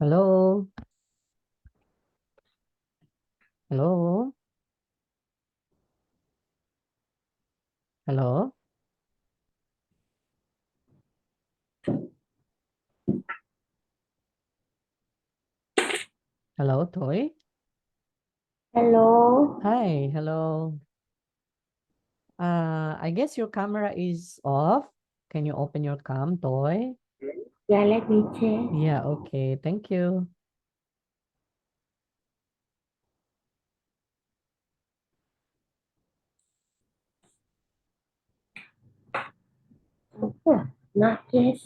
Hello? Hello? Hello? Hello, Toy? Hello. Hi, hello. I guess your camera is off. Can you open your cam, Toy? Yeah, let me check. Yeah, okay. Thank you. Oh, not yet.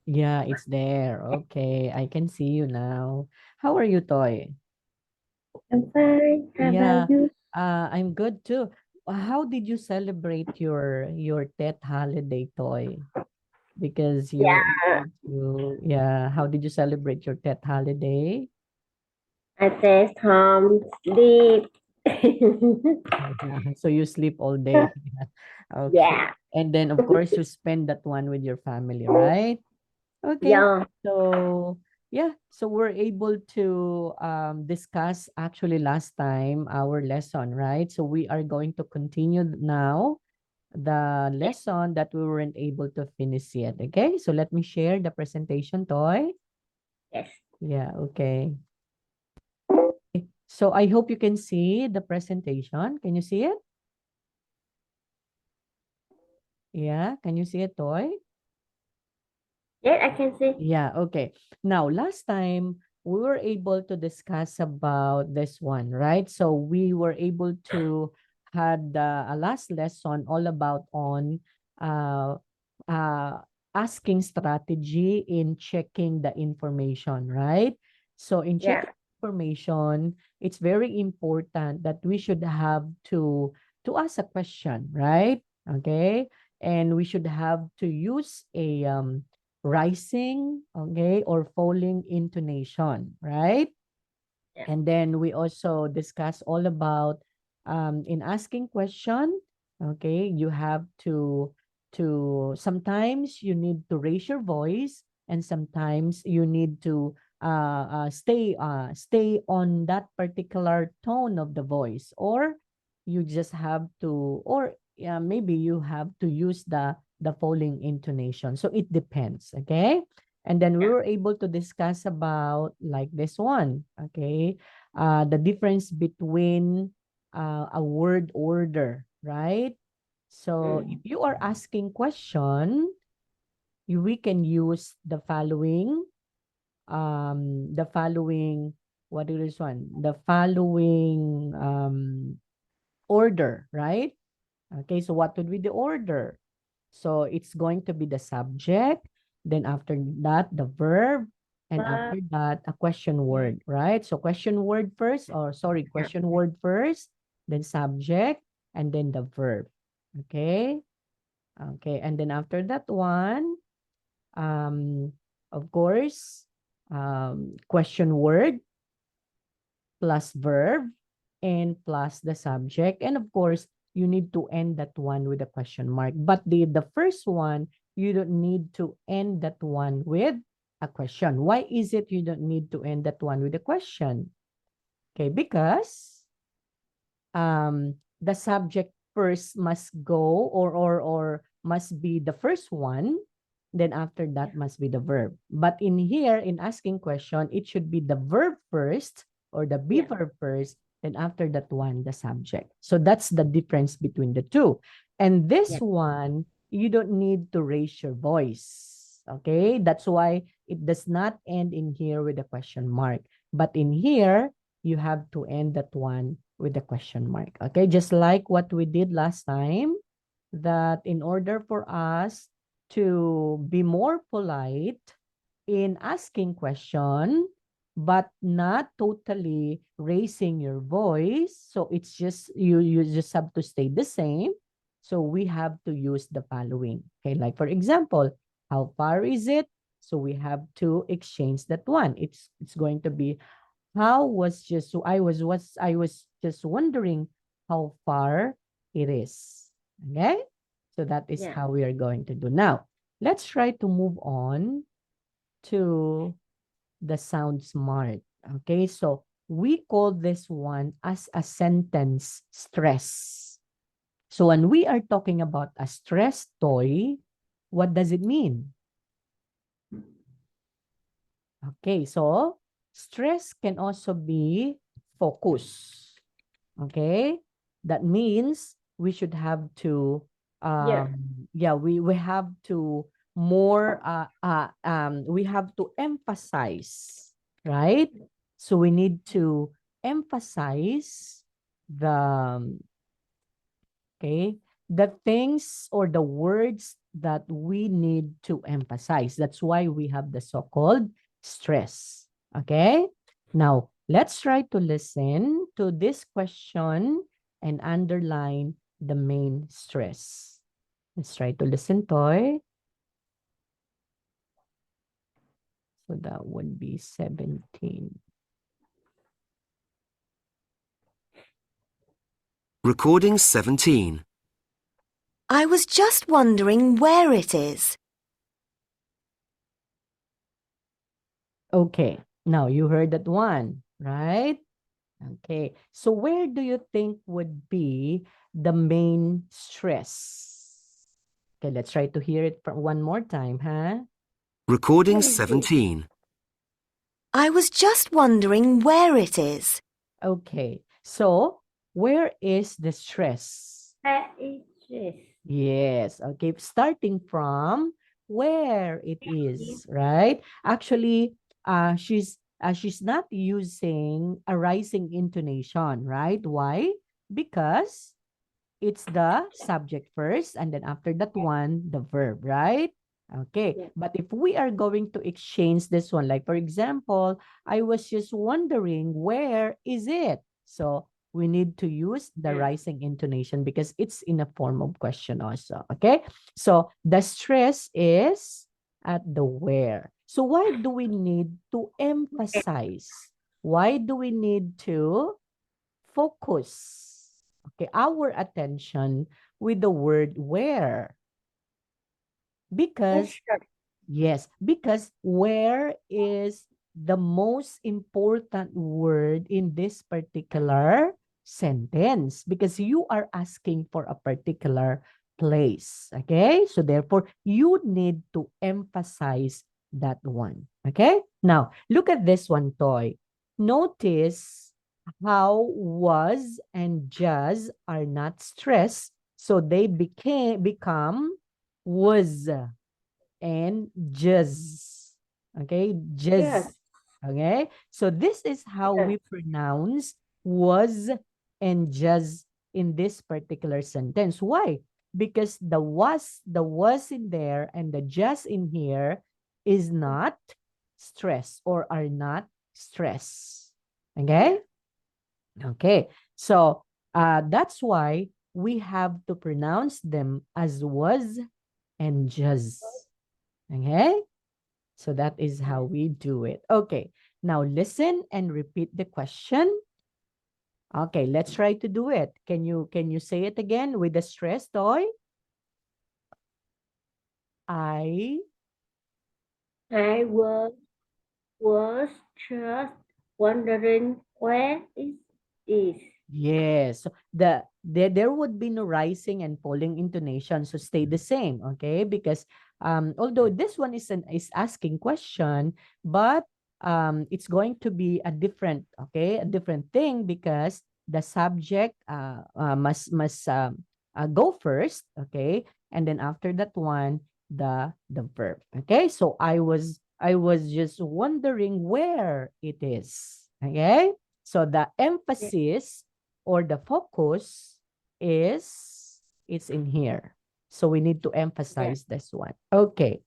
Yeah, it's there. Okay, I can see you now. How are you, Toy? I'm fine. How Yeah, about you? I'm good too. How did you celebrate your Tet holiday, Toy? Because you were Yeah, able to, yeah, how did you celebrate your Tet holiday? I test sleep. Yeah, so you sleep all day. Okay. Yeah, And then of course you spend that one with your family, right? Okay. yeah, So yeah, so we're able to discuss actually last time our lesson, right? So we are going to continue now the lesson that we weren't able to finish yet. Okay. So let me share the presentation, Toy. yes, Yeah, okay. So I hope you can see the presentation. Can you see it? Yeah, can you see it, Toy? yes. I can see. Yeah, okay. Now, last time we were able to discuss about this one, right? So we were able to had a last lesson all about on uh, uh, asking strategy in checking the information, right? So in Yeah, checking information, it's very important that we should have to ask a question, right? Okay, and we should have to use a rising, okay, or falling intonation, right? yeah, And then we also discuss all about in asking question, okay, you have to sometimes you need to raise your voice and sometimes you need to stay on that particular tone of the voice, or you just have to, or yeah, maybe you have to use the falling intonation. So it depends, okay? And then we yeah, were able to discuss about like this one, okay? The difference between a word order, right? So if mm, you are asking question, we can use the following, what is this one? The following order, right? Okay, so what would be the order? So it's going to be the subject, then after that, the verb, and but, after that, a question word, right? So question word first, or sorry, yeah, question word first, then subject, and then the verb. Okay? Okay, and then after that one, um, of course, question word plus verb and plus the subject. And of course, you need to end that one with a question mark. But the first one, you don't need to end that one with a question. Why is it you don't need to end that one with a question? Okay, because the subject first must go, or must be the first one, then after that must be the verb. But in here, in asking question, it should be the verb first, or the be yeah, verb first, then after that one, the subject. So that's the difference between the two. And this yeah, one, you don't need to raise your voice. Okay, that's why it does not end in here with a question mark. But in here, you have to end that one with a question mark. Okay, just like what we did last time, that in order for us to be more polite in asking question, but not totally raising your voice, so it's just you just have to stay the same. So we have to use the following. Okay, like for example, how far is it? So we have to exchange that one. It's going to be how was just so I was just wondering how far it is. Okay? So that is Yeah. how we are going to do. Now, let's try to move on to the sound smart. Okay, so we call this one as a sentence stress. So when we are talking about a stress toy, what does it mean? Okay, so stress can also be focus. Okay, that means we should have to Yeah. we have to more we have to emphasize, right? So we need to emphasize the okay, the things or the words that we need to emphasize. That's why we have the so-called stress. Okay? Now, let's try to listen to this question and underline the main stress. Let's try to listen, Toy. So that would be 17. Recording 17. I was just wondering where it is. Okay. Now, you heard that one, right? Okay. So where do you think would be the main stress? Okay, let's try to hear it for one more time, huh? Recording What is this? 17. I was just wondering where it is. Okay. So where is the stress? That is this. Yes. Okay. Starting from where it is, right? Actually, she's not using a rising intonation, right? Why? Because it's the subject first, and then after that one, the verb, right? Okay. Yeah. But if we are going to exchange this one, like for example, I was just wondering, where is it? So we need to use the Yeah. rising intonation because it's in a form of question also. Okay. So the stress is at the where. So why do we need to emphasize? Why do we need to focus, okay, our attention with the word where? Because, Question. yes, because where is the most important word in this particular sentence? Because you are asking for a particular place, okay? So therefore, you need to emphasize that one, okay? Now, look at this one, Toy. Notice how was and just are not stressed, so they become was and just. Okay, Yes. just. Okay, so this is how Yes. we pronounce was and just in this particular sentence. Why? Because the was in there and the just in here is not stress or are not stress. Okay? Okay. So that's why we have to pronounce them as was and just. Okay? So that is how we do it. Okay. Now listen and repeat the question. Okay, let's try to do it. Can you say it again with the stress, Toy? I I was just wondering where it is. Yes. So there would be no rising and falling intonation, so stay the same, okay? Because although this one is asking question, but it's going to be a different thing because the subject must go first, okay? And then after that one, the verb. Okay? So I was just wondering where it is. Okay? So the Yeah. emphasis or the focus is it's in here. So we need to Yeah. emphasize this one. Okay.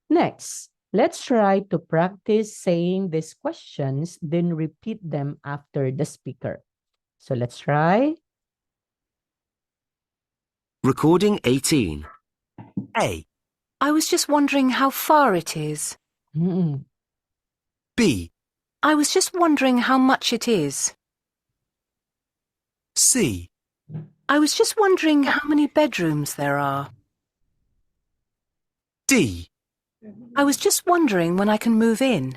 Next, let's try to practice saying these questions, then repeat them after the speaker. So let's try. Recording 18. A. I was just wondering how far it is. Mm-mm. B. I was just wondering how much it is. C. I was just wondering how many bedrooms there are. D. I was just wondering when I can move in.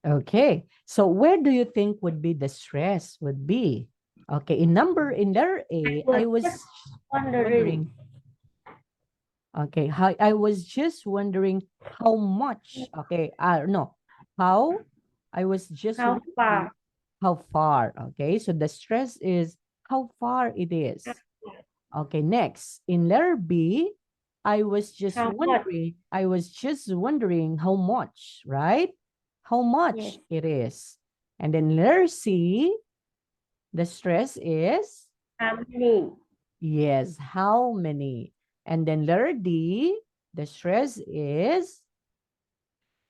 Okay, so where do you think would be the stress would be? Okay, in letter A, I was just wondering. wondering. Okay, I was just wondering how much. Okay, no, how I was just How wondering far? how far. Okay, so the stress is how far it is. Okay, next in letter B, I was just How much? wondering how much, right? How much Yes. it is. And then letter C, the stress is, How many? yes, how many? And then letter D, the stress is,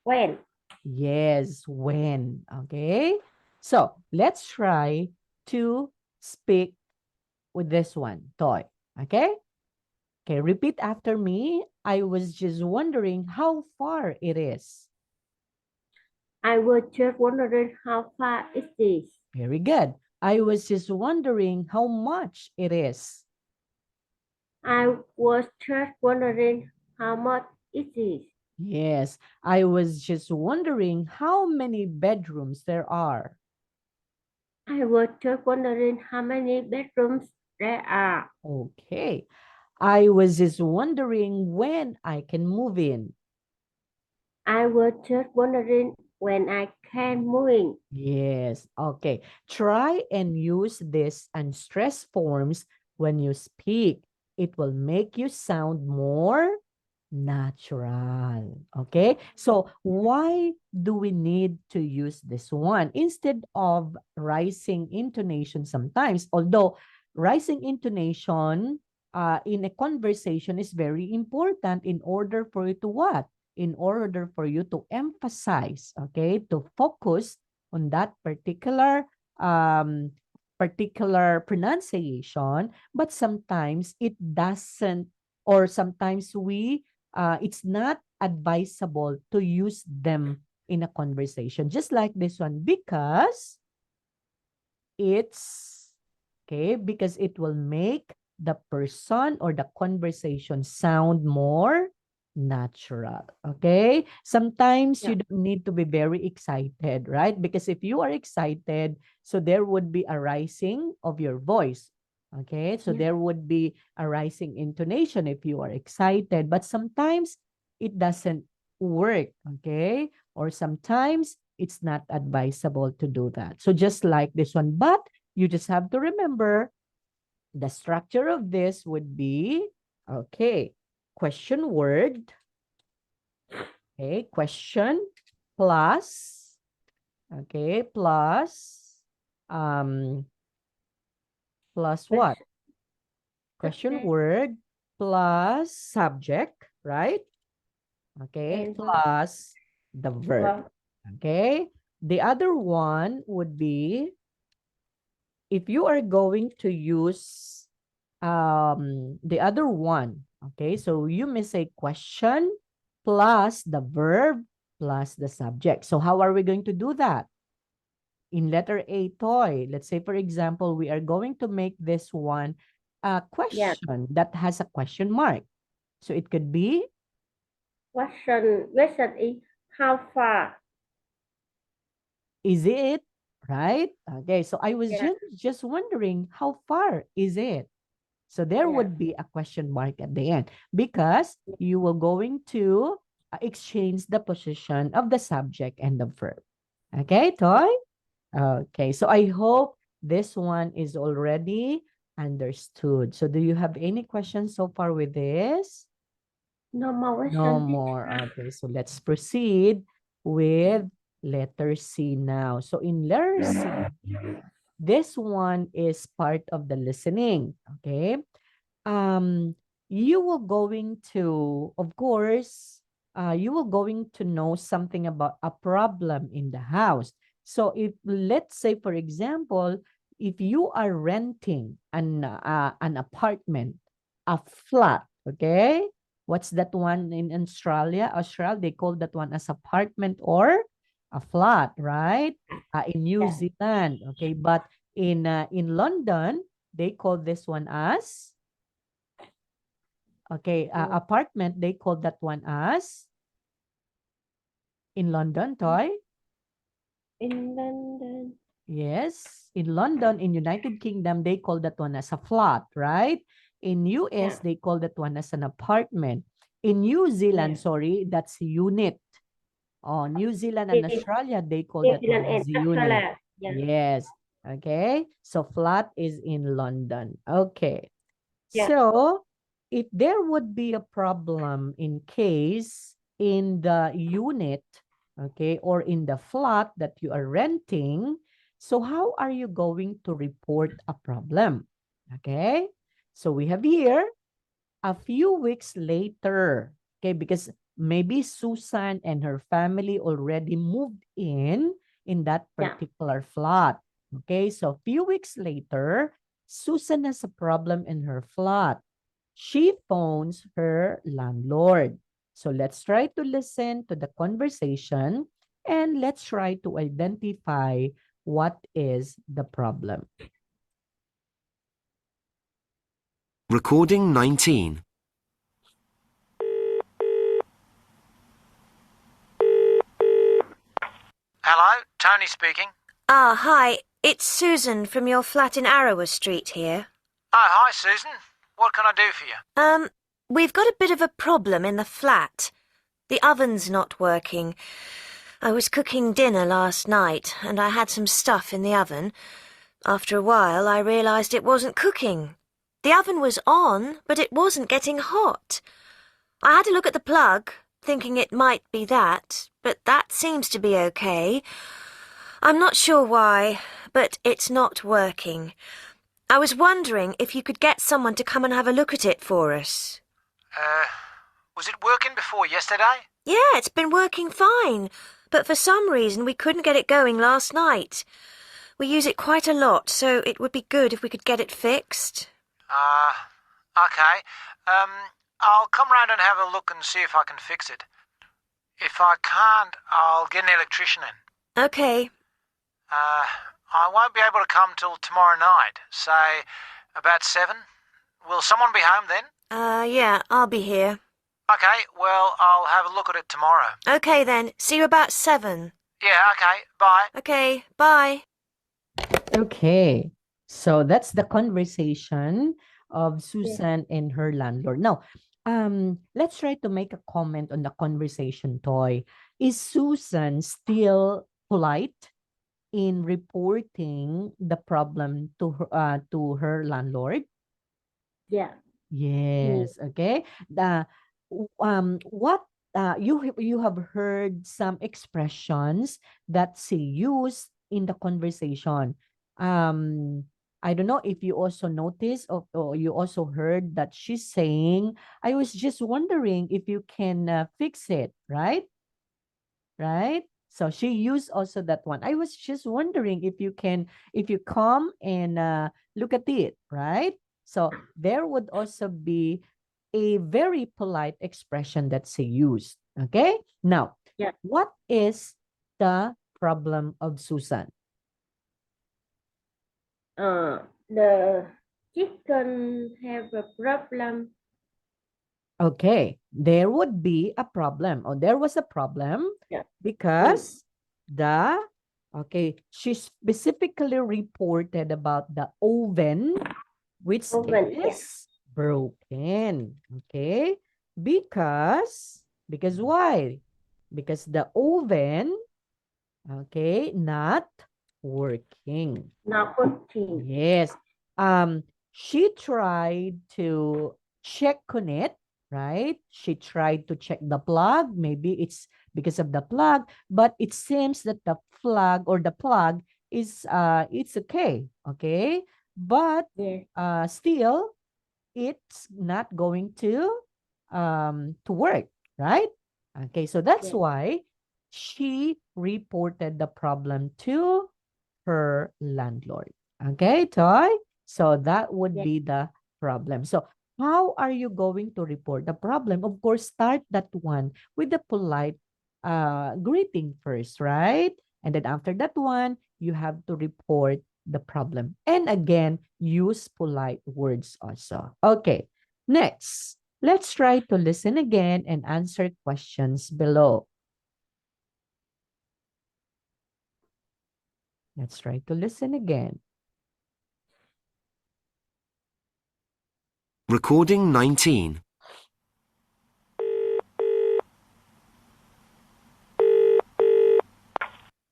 When? yes, when. Okay. So let's try to speak with this one, toy. Okay. Okay, repeat after me. I was just wondering how far it is. I was just wondering how far is this? Very good. I was just wondering how much it is. I was just wondering how much is this? Yes, I was just wondering how many bedrooms there are. I was just wondering how many bedrooms there are. Okay. I was just wondering when I can move in. I was just wondering when I can move in. Yes. Okay. Try and use these unstressed forms when you speak. It will make you sound more natural. Okay. So why do we need to use this one instead of rising intonation sometimes? Although rising intonation in a conversation is very important in order for you to what? In order for you to emphasize, okay, to focus on that particular pronunciation, but sometimes it doesn't, or sometimes it's not advisable to use them in a conversation, just like this one, because it's okay, because it will make the person or the conversation sound more natural. Okay, sometimes Yeah. you don't need to be very excited, right? Because if you are excited, so there would be a rising of your voice. Okay, so Yeah. there would be a rising intonation if you are excited, but sometimes it doesn't work. Okay, or sometimes it's not advisable to do that. So just like this one, but you just have to remember the structure of this would be, okay, question word, okay, question plus, okay, um, plus what? Question Subject word plus subject, right? Okay, and plus the verb. verb. Okay, the other one would be, if you are going to use the other one, okay, so you may say question plus the verb plus the subject. So how are we going to do that? In letter A, toy, let's say for example, we are going to make this one a Yeah. question that has a question mark. So it could be, Question is how far? is it, right? Okay, so I was Yeah. just wondering how far is it? So there Yeah. would be a question mark at the end because you were going to exchange the position of the subject and the verb. Okay, Toy? Okay, so I hope this one is already understood. So do you have any questions so far with this? No more No question. more. Okay, so let's proceed with letter C now. So in letter C, this one is part of the listening. Okay. um you will going to, of course, you will going to know something about a problem in the house. So if, let's say for example, if you are renting an apartment, a flat, okay, what's that one in Australia, they call that one as apartment or a flat, right? In New Yeah. Zealand, okay, but in London they call this one as Okay, apartment, they call that one as in London, Toy. In London. Yes, in London, in United Kingdom, they call that one as a flat, right? In US, Yeah. they call that one as an apartment. In New Zealand, Yeah. sorry, that's unit. Oh, New Zealand and New Australia, they call New that one Zealand and as unit. Australia. Yeah. Yes. Okay. So flat is in London. Okay. Yeah. So if there would be a problem in case in the unit, okay, or in the flat that you are renting, so how are you going to report a problem? Okay. So we have here a few weeks later, okay, because maybe Susan and her family already moved in that Yeah. particular flat. Okay, so a few weeks later, Susan has a problem in her flat. She phones her landlord. So let's try to listen to the conversation and let's try to identify what is the problem. Recording 19. Hello, Tony speaking. Ah, hi. It's Susan from your flat in Arrowa Street here. Oh, hi, Susan. What can I do for you? We've got a bit of a problem in the flat. The oven's not working. I was cooking dinner last night, and I had some stuff in the oven. After a while, I realised it wasn't cooking. The oven was on, but it wasn't getting hot. I had to look at the plug, thinking it might be that, but that seems to be okay. I'm not sure why, but it's not working. I was wondering if you could get someone to come and have a look at it for us. Was it working before yesterday? Yeah, it's been working fine, but for some reason we couldn't get it going last night. We use it quite a lot, so it would be good if we could get it fixed. Okay. I'll come round and have a look and see if I can fix it. If I can't, I'll get an electrician in. Okay. I won't be able to come till tomorrow night, say about 7. Will someone be home then? Yeah, I'll be here. Okay, well, I'll have a look at it tomorrow. Okay then, see you about 7. Yeah, okay, bye. Okay, bye. Okay, so that's the conversation of Susan and her landlord. Now, let's try to make a comment on the conversation, Toy. Is Susan still polite in reporting the problem to her landlord? Yeah. Yes, okay. What you have heard some expressions that she used in the conversation. I don't know if you also noticed or you also heard that she's saying, "I was just wondering if you can fix it," right? Right? So she used also that one. I was just wondering if you come and look at it, right? So there would also be a very polite expression that she used. Okay. Now, Yeah. what is the problem of Susan? The chicken have a problem. Okay, there would be a problem, or there was a problem Yeah. because she specifically reported about the oven, which Oven, is broken. Okay, because why? Because the oven, okay, not working. Not working. Yes. She tried to check on it, right? She tried to check the plug. Maybe it's because of the plug, but it seems that the plug is it's okay, okay? But Yes. still it's not going to work, right? Okay, so that's Yes. why she reported the problem to her landlord. Okay, Toy? So that would Yes. be the problem. So how are you going to report the problem? Of course, start that one with the polite greeting first, right? And then after that one, you have to report the problem. And again, use polite words also. Okay, next. Let's try to listen again and answer questions below. Let's try to listen again. Recording 19.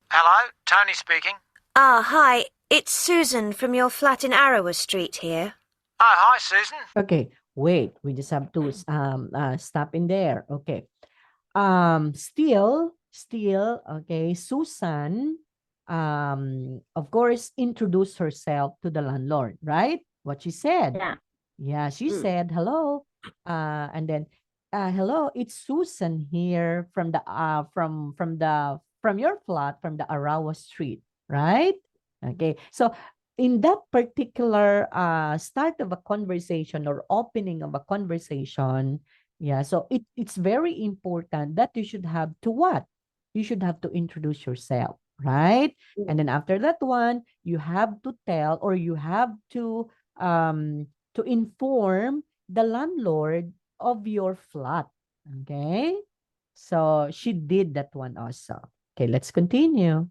Hello, Tony speaking. Ah, hi. It's Susan from your flat in Arrowa Street here. Oh, hi, Susan. Okay, wait. We just have to stop in there. Okay. Still, okay, Susan, of course, introduced herself to the landlord, right? What she said. Yeah. Yeah, she Mm. said, hello. And then, hello, it's Susan here from the from your flat from the Arawa Street, right? Okay. So in that particular start of a conversation or opening of a conversation, yeah, so it's very important that you should have to what? You should have to introduce yourself, right? And then after that one, you have to tell or you have to inform the landlord of your flat. Okay? So she did that one also. Okay, let's continue.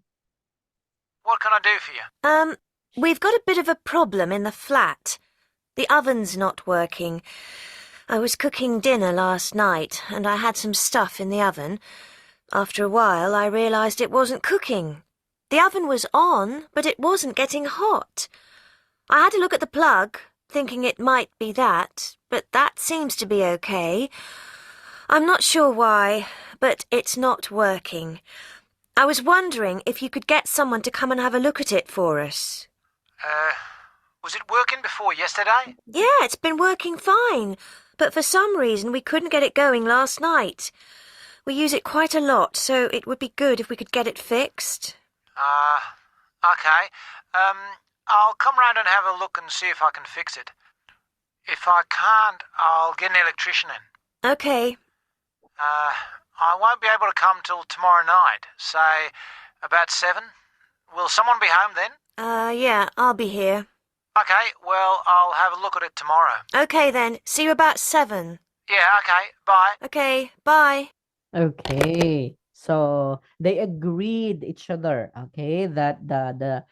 What can I do for you? We've got a bit of a problem in the flat. The oven's not working. I was cooking dinner last night, and I had some stuff in the oven. After a while, I realised it wasn't cooking. The oven was on, but it wasn't getting hot. I had to look at the plug, thinking it might be that, but that seems to be okay. I'm not sure why, but it's not working. I was wondering if you could get someone to come and have a look at it for us. Was it working before yesterday? Yeah, it's been working fine, but for some reason we couldn't get it going last night. We use it quite a lot, so it would be good if we could get it fixed. Okay. I'll come round and have a look and see if I can fix it. If I can't, I'll get an electrician in. Okay. I won't be able to come till tomorrow night, say about 7. Will someone be home then? Yeah, I'll be here. Okay, well, I'll have a look at it tomorrow. Okay then, see you about 7. Yeah, okay, bye. Okay, bye. Okay. So they agreed each other, okay, that the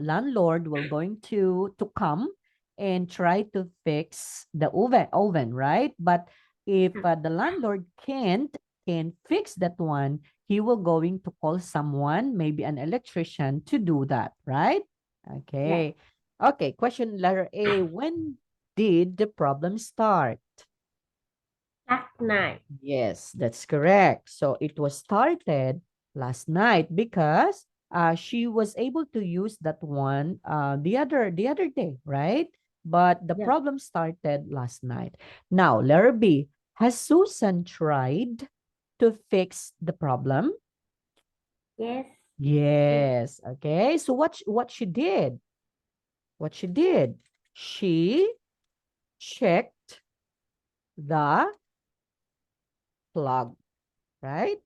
landlord will going to come and try to fix the oven, right? But if the landlord can fix that one, he will going to call someone, maybe an electrician, to do that, right? Okay. Okay, question letter A. When did the problem start? Last night. Yes, that's correct. So it was started last night because she was able to use that one the other day, right? But the Yeah. problem started last night. Now, letter B. Has Susan tried to fix the problem? Yes. Yes. Okay. So what she did? What she did? She checked the plug, right?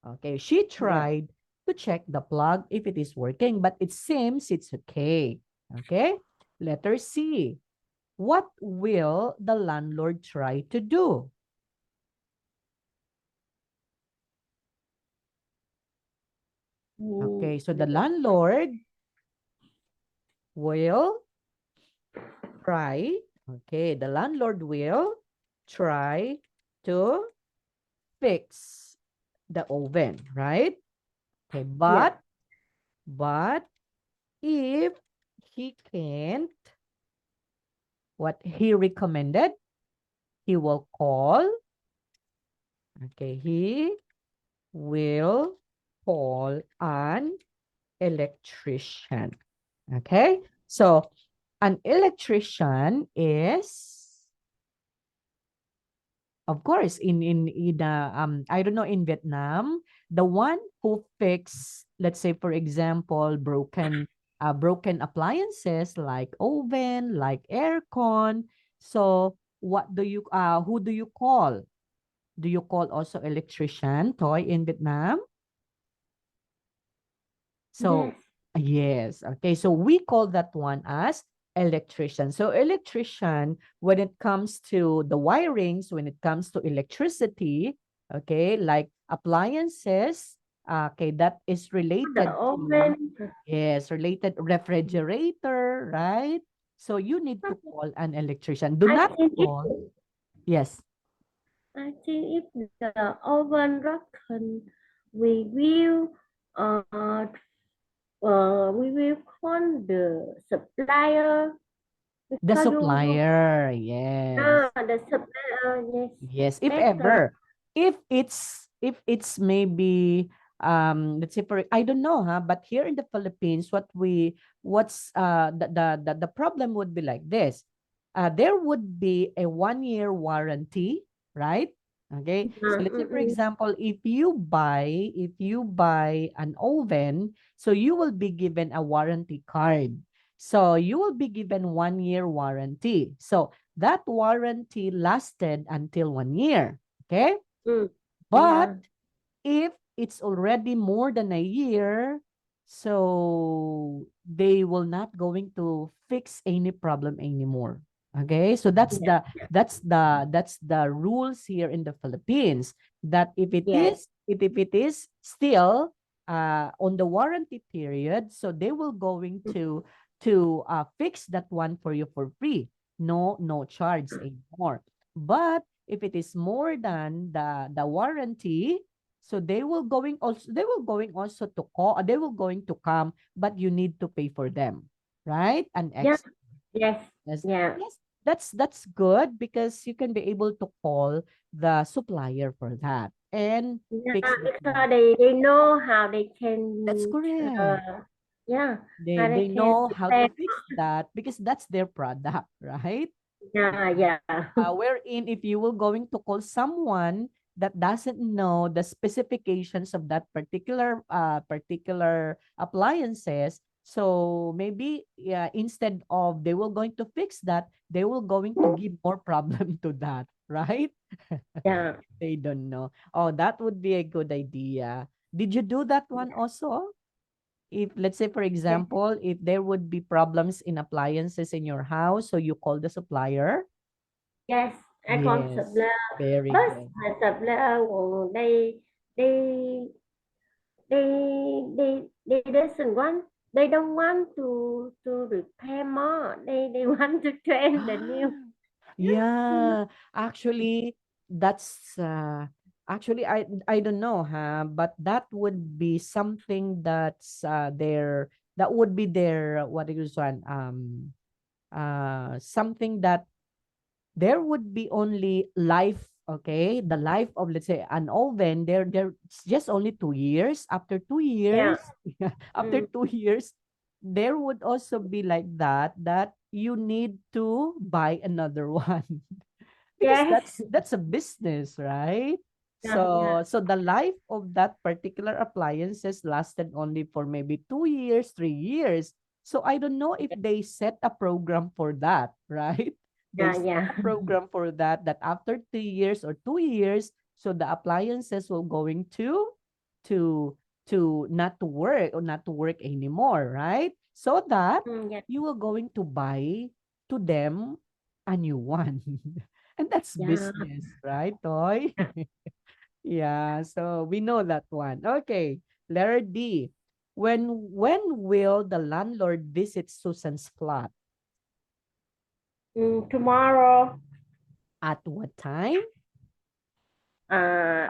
Okay, she tried to check the plug if it is working, but it seems it's okay. Okay, letter C. What will the landlord try to do? Okay, so the landlord will try, okay, the landlord will try to fix the oven, right? Okay, but if he can't, what he recommended, he will call, okay, he will call an electrician. Okay, so an electrician is, of course, in I don't know, in Vietnam, the one who fix, let's say for example, broken appliances like oven, like aircon. So what do you who do you call? Do you call also electrician, Toy, in Vietnam? So yes, okay. So we call that one as electrician. So electrician, when it comes to the wirings, when it comes to electricity, okay, like appliances, okay, that is The related to, oven. yes, related refrigerator, right? So you need to call an electrician. Do I not think if call, yes. I think if the oven broken, we will we will call the supplier The because you supplier, yes. the supplier, yes, Yes, if better. ever. If it's maybe let's say for I don't know, huh, but here in the Philippines what's the problem would be like this. There would be a 1 year warranty, right? Okay. So let's say for Mm-mm. example, if you buy an oven, so you will be given a warranty card. So you will be given 1 year warranty. So that warranty lasted until 1 year. Okay. Mm. But Yeah, if it's already more than a year, so they will not going to fix any problem anymore. Okay, so that's yeah, the rules here in the Philippines, that yes, if it is still on the warranty period, so they will going to fix that one for you for free, no charge anymore. But if it is more than the warranty, so they will going to come, but you need to pay for them, right? An yeah, extra. yes, Yes, yeah, yes, that's good because you can be able to call the supplier for that and yeah. fix that one. Because they know how they That's can correct. yeah, They how they they can know how to prepare. fix that because that's their product, right? Yeah, yeah, Wherein if you will going to call someone that doesn't know the specifications of that particular appliances, so maybe yeah, instead of they will going to fix that, they will going to give more problem to that, right? yeah. They don't know. Oh, that would be a good idea. Did you do that one also? If let's say for Yes, example, if there would be problems in appliances in your house, so you call the supplier. yes. I concept Yes, là very but good. concept là they they doesn't want they don't want to repair more. They want to train the new. Yeah, actually, that's actually I don't know, huh? But that would be something that's that would be their what is one something that there would be only life, okay, the life of let's say an oven, there it's just only 2 years. After 2 years, Yeah. after Mm. 2 years, there would also be like that you need to buy another one because Yes. that's a business, right? Yeah, yeah. So the life of that particular appliances lasted only for maybe 2 years, 3 years. So I don't know if they set a program for that, right? They Yeah, set yeah. a program for that after 3 years or 2 years, so the appliances will going to not to work or not to work anymore, right? So that Mm, yeah, you will going to buy to them a new one. And that's yeah. business, right, Toy? Yeah, so we know that one. Okay, letter D. When will the landlord visit Susan's flat? Tomorrow, At what time? uh,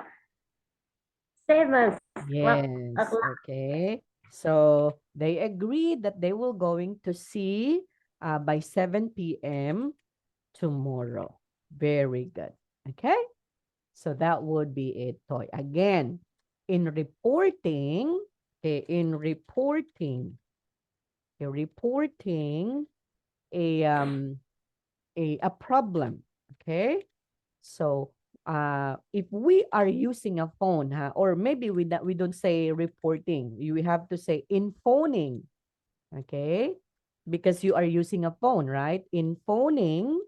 7 o'clock. Yes, okay. So they agree that they will going to see by 7 p.m. tomorrow. Very good. Okay. So that would be it, Toy. Again, in reporting, okay, reporting a problem. Okay. So if we are using a phone, or maybe we don't say reporting, we have to say in phoning. Okay. Because you are using a phone, right? In phoning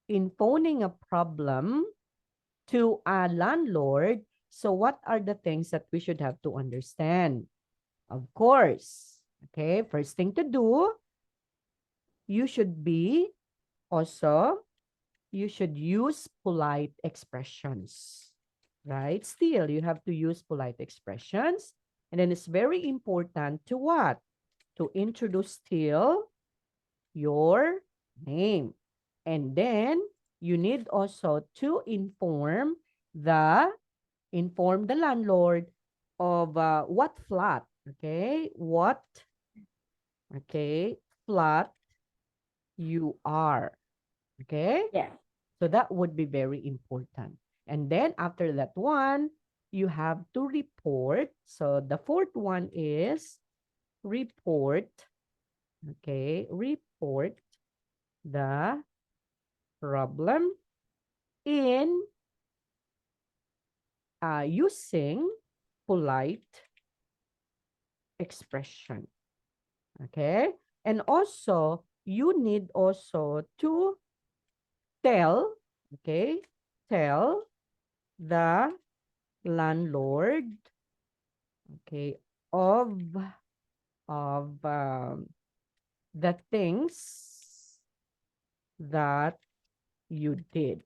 a problem to a landlord, so what are the things that we should have to understand? Of course, okay, first thing to do, you should be also, you should use polite expressions, right? Still, you have to use polite expressions. And then it's very important to what? To introduce still your name. And then you need also to inform the landlord of what flat, okay? What, okay, flat you are, okay? Yes. So that would be very important. And then after that one, you have to report. So the fourth one is report, okay? Report the problem in using polite expression, okay? And also, you need also to tell, okay? Tell the landlord, okay, of the things that you did,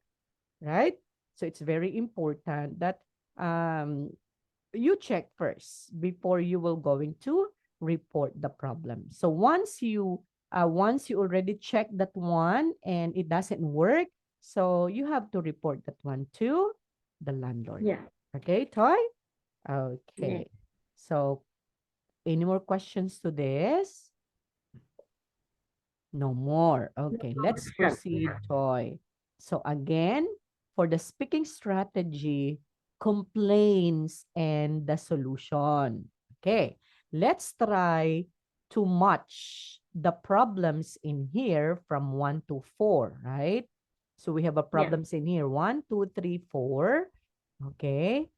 right? So it's very important that um, you check first before you will going to report the problem. So once you already check that one and it doesn't work, so you have to report that one to the landlord. Yeah. Okay, Toy? Yes. Okay. So any more questions to this? No more. Okay, let's proceed, Toy. So again, for the speaking strategy, complaints and the solution. Okay, let's try to match the problems in here from 1 to 4, right? So we have a Yeah. problems in here, 1, 2, 3, 4. Okay.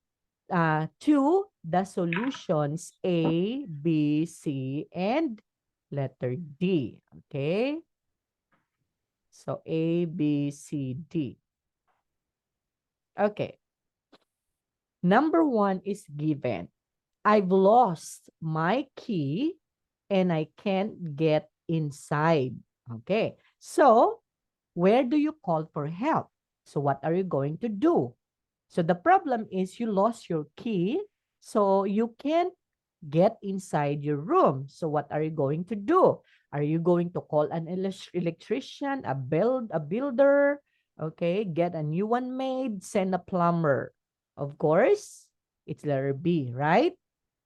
To the solutions A, B, C, and letter D. Okay. So A, B, C, D. Okay. Number 1 is given. I've lost my key and I can't get inside. Okay. So where do you call for help? So what are you going to do? So the problem is you lost your key, so you can't get inside your room. So what are you going to do? Are you going to call an electrician, a builder, okay, get a new one made, send a plumber? Of course, it's letter B, right?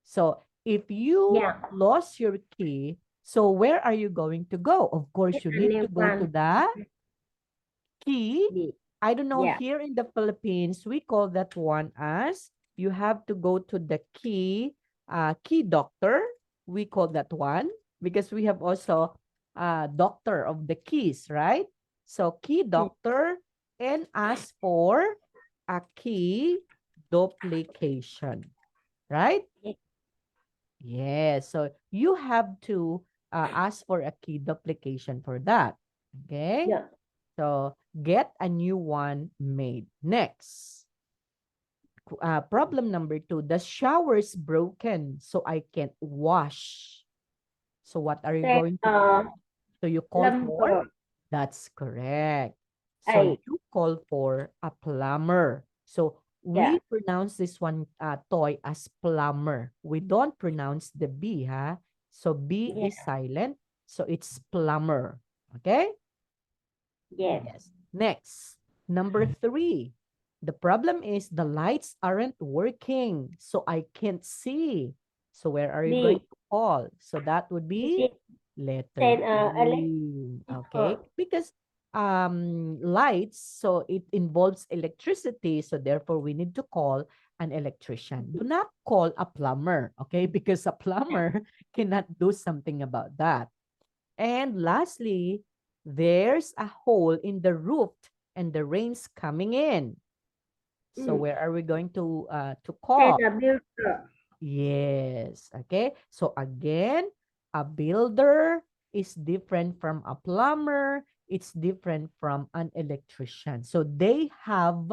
So if you Yeah. lost your key, so where are you going to go? Of course, you need to go to One. the key. B. I don't know, Yeah. here in the Philippines, we call that one as you have to go to the key doctor. We call that one because we have also doctor of the keys, right? So key doctor and ask for a key duplication, right? Yes. So you have to ask for a key duplication for that. Okay. Yeah. So get a new one made. Next. Problem number 2. The shower's broken, so I can't wash. So what are you Then going to do? So you call for? number That's correct. So 8. you call for a plumber. So Yeah. we pronounce this one toy as plumber. We don't pronounce the B, huh? So B Yeah. is silent. So it's plumber. Okay? Yes. Yes. Next, number 3. The problem is the lights aren't working, so I can't see. So where are you going B. to call? So that would be B. letter Then D. Okay? Because lights, so it involves electricity, so therefore we need to call an electrician. Do not call a plumber, okay? Because a plumber cannot do something about that. And lastly, there's a hole in the roof and the rain's coming in. So where are we going to then call? a builder. Yes. Okay. So again, a builder is different from a plumber. It's different from an electrician. So they have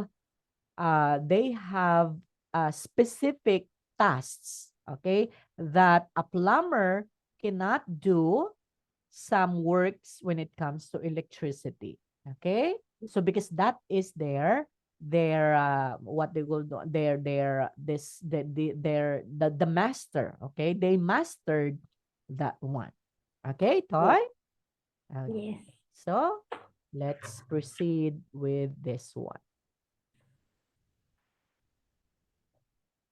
specific tasks, okay, that a plumber cannot do. some works when it comes to electricity. Okay? So because that is their what they will do, their this the master. Okay? They mastered that one. Okay, Toy? Okay. Yes. So let's proceed with this one.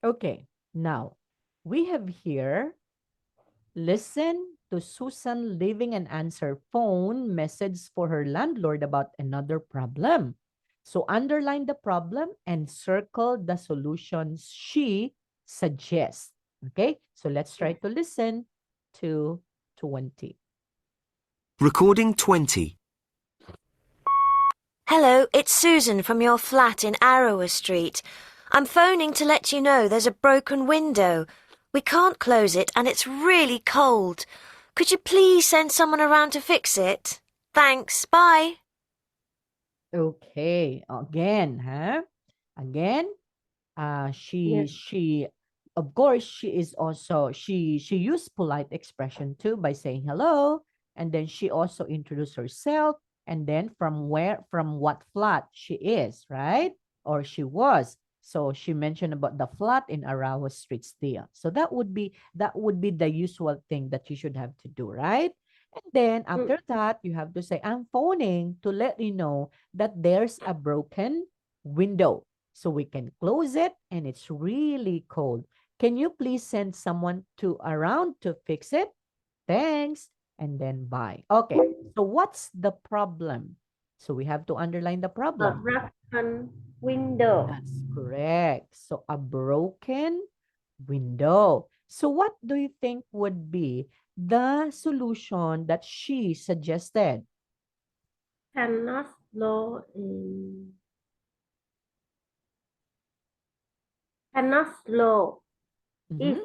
Okay, now we have here, listen to Susan leaving an answer phone message for her landlord about another problem. So underline the problem and circle the solutions she suggests. Okay, so let's try to listen to 20. Recording 20. Hello, it's Susan from your flat in Arrowa Street. I'm phoning to let you know there's a broken window. We can't close it and it's really cold. Could you please send someone around to fix it? Thanks, bye. Okay, again, huh? Again, she of course she is also she used polite expression too by saying hello, and then she also introduced herself, and then from what flat she is, right? Or she was. So she mentioned about the flat in Arawa Street still. So that would be the usual thing that you should have to do, right? And then after that, you have to say, I'm phoning to let you know that there's a broken window. So we can close it and it's really cold. Can you please send someone around to fix it? Thanks. And then bye. Okay. So what's the problem? So we have to underline the A problem. broken window. That's correct. So a broken window. So what do you think would be the solution that she suggested? Cannot slow in. Cannot slow. Mhm.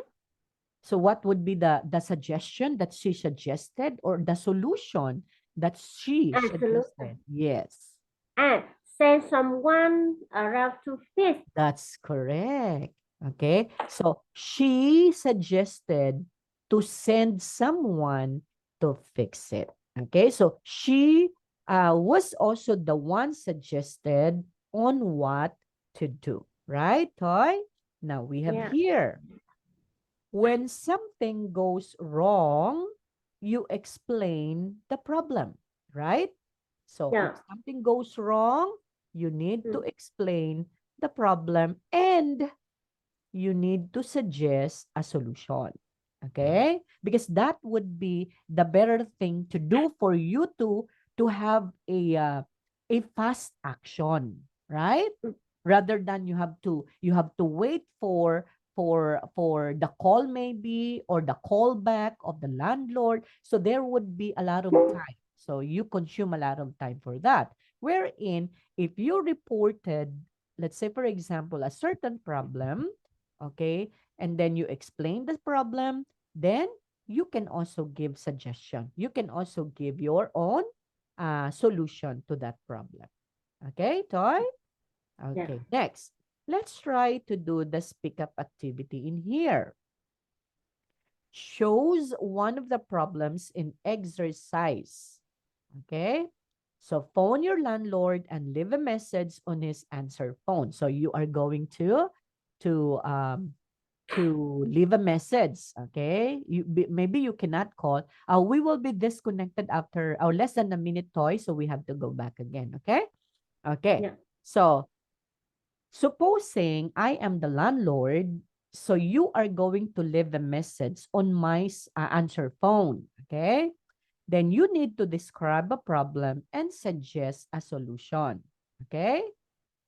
So what would be the suggestion that she suggested, or the solution that she suggested? Yes, And send someone around to fix. that's correct. Okay, so she suggested to send someone to fix it. Okay, so she was also the one suggested on what to do, right, Toy? Now we have Yeah. here, when something goes wrong, you explain the problem, right? So if Yeah. something goes wrong, you need to explain the problem and you need to suggest a solution. Okay? Because that would be the better thing to do for you to have a fast action, right? Rather than you have to wait for the call maybe, or the call back of the landlord. So there would be a lot of time. So you consume a lot of time for that. Wherein if you reported, let's say for example, a certain problem, okay, and then you explain the problem, then you can also give suggestion. You can also give your own solution to that problem. Okay, Toy? Okay, next. Let's try to do the speak up activity in here. Shows one of the problems in exercise. Okay? So phone your landlord and leave a message on his answer phone. So you are going to leave a message. Okay? Maybe you cannot call. We will be disconnected after less than a minute, Toy, so we have to go back again. Okay? Okay. Yeah. So supposing I am the landlord, so you are going to leave a message on my answer phone, okay? Then you need to describe a problem and suggest a solution, okay?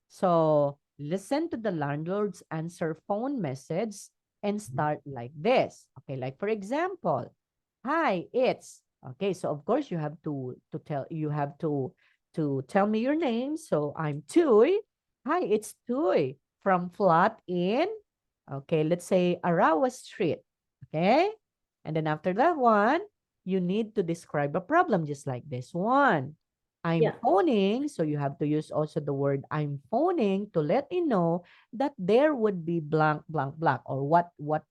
So listen to the landlord's answer phone message and start like this. Okay, like for example, hi, it's okay. So of course you have to tell me your name. So I'm Tui. Hi, it's Tui from flat in, okay, let's say Arawa Street. Okay, and then after that one, you need to describe a problem just like this one. I'm phoning, so you have to use also the word I'm phoning to let you know that there would be blank, blank, blank, or what